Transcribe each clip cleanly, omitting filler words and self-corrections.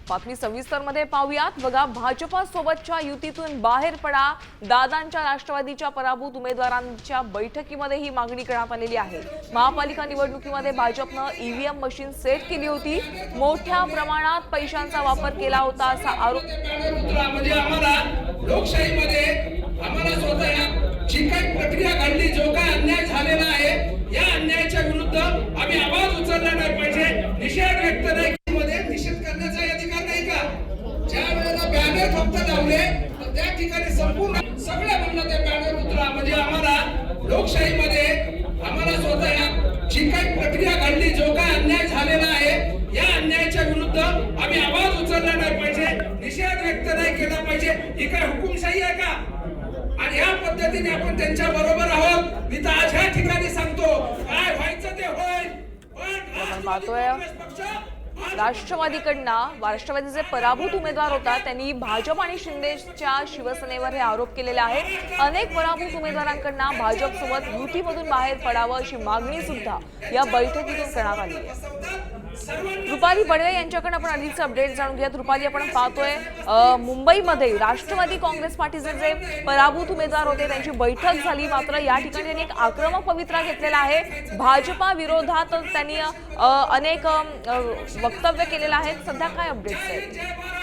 बातमी सविस्तर मध्ये पाहूयात। बघा, भाजपा सोबतच्या युतीतून बाहेर पडा, दादांच्या राष्ट्रवादीच्या पराभूत उमेदवारांच्या बैठकीमध्ये ही मागणी करण्यात आलेली आहे। महापालिका निवडणुकीमध्ये भाजपने ईव्हीएम मशीन सेट केली होती, मोठ्या प्रमाणात पैशांचा वापर केला होता असा आरोप। म्हणजे आम्हाला लोकशाहीमध्ये आम्हाला स्वतः जी काही प्रक्रिया घडली, जो काही अन्याय झालेला आहे, या अन्यायाच्या विरुद्ध आम्ही आवाज उचलला नाही पाहिजे, निषेध व्यक्त नाही मध्ये निषेध करण्याचा अधिकार नाही का? ज्या वेळेला बॅनर फक्त लावले तर त्या ठिकाणी संपूर्ण सगळ्या म्हणलं ते बॅनर उतरा। म्हणजे आम्हाला लोकशाहीमध्ये आम्हाला स्वतः जी काही प्रक्रिया घडली, जो काही अन्याय झालेला आहे, या अन्यायाच्या विरुद्ध आम्ही आवाज उचलला नाही पाहिजे, निषेध व्यक्त नाही केला पाहिजे। ही काय हुकुमशाही आहे का? आणि या पद्धतीने आपण त्यांच्या बरोबर आहोत। मी तर आज ह्या ठिकाणी सांगतो, काय व्हायचं ते होईल। राष्ट्रवादीचे पराभूत उमेदवार होता, त्यांनी भाजप आणि शिंदेच्या शिवसेनेवर हे आरोप केलेले आहेत। अनेक पराभूत उमेदवारांकडून भाजपसोबत युतीमधून बाहेर पडावं अशी मागणी सुद्धा या बैठकीतून करण्यात आली आहे। रुपाली बडवे यांच्याकडून आपण अधिकचे अपडेट जाणून घेऊयात। रुपाली, आपण पाहतोय मुंबईमध्ये राष्ट्रवादी काँग्रेस पार्टीचे जे पराभूत उमेदवार होते त्यांची बैठक झाली, मात्र या ठिकाणी त्यांनी एक आक्रमक पवित्रा घेतलेला आहे। भाजपा विरोधात त्यांनी अनेक वक्तव्य केलेले आहेत। सध्या काय अपडेट्स आहेत?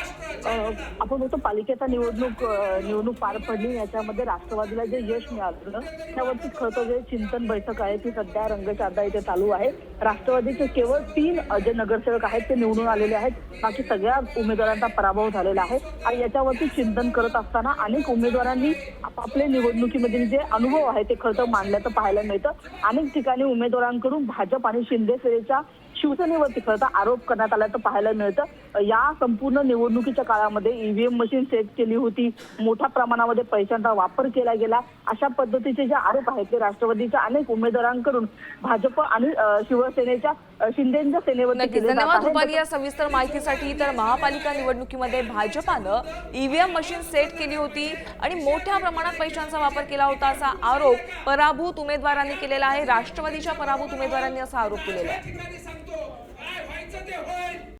आपण बघतो पालिकेचा निवडणूक पार पडली, याच्यामध्ये राष्ट्रवादीला जे यश मिळालं त्यावरती खरं तर जे चिंतन बैठक आहे ती सध्या रंगचर्चा इथे चालू आहे। राष्ट्रवादीचे केवळ 3 जे नगरसेवक आहेत ते निवडून आलेले आहेत, बाकी सगळ्या उमेदवारांचा पराभव झालेला आहे। आणि याच्यावरती चिंतन करत असताना अनेक उमेदवारांनी आपापले निवडणुकीमधील जे अनुभव आहे ते खरं तर मांडल्याचं पाहायला मिळतं। अनेक ठिकाणी उमेदवारांकडून भाजप आणि शिंदे सेनेच्या शिवसेनेवरती खरं तर आरोप करण्यात आल्याचं पाहायला मिळतं। या संपूर्ण निवडणुकीच्या काळामध्ये ईव्हीएम मशीन सेट केली होती, मोठ्या प्रमाणामध्ये पैशांचा वापर केला गेला, अशा पद्धतीचे जे आरोप आहेत ते राष्ट्रवादीच्या अनेक उमेदवारांकडून भाजप आणि शिवसेनेच्या शिंदेच्या सेनेवरती केले जात धन्यवाद रुपाली या सविस्तर माहितीसाठी। तर महापालिका निवडणुकीमध्ये भाजपानं ईव्हीएम मशीन सेट केली होती आणि मोठ्या प्रमाणात पैशांचा वापर केला होता असा आरोप पराभूत उमेदवारांनी केलेला आहे। राष्ट्रवादीच्या पराभूत उमेदवारांनी असा आरोप केलेला आहे।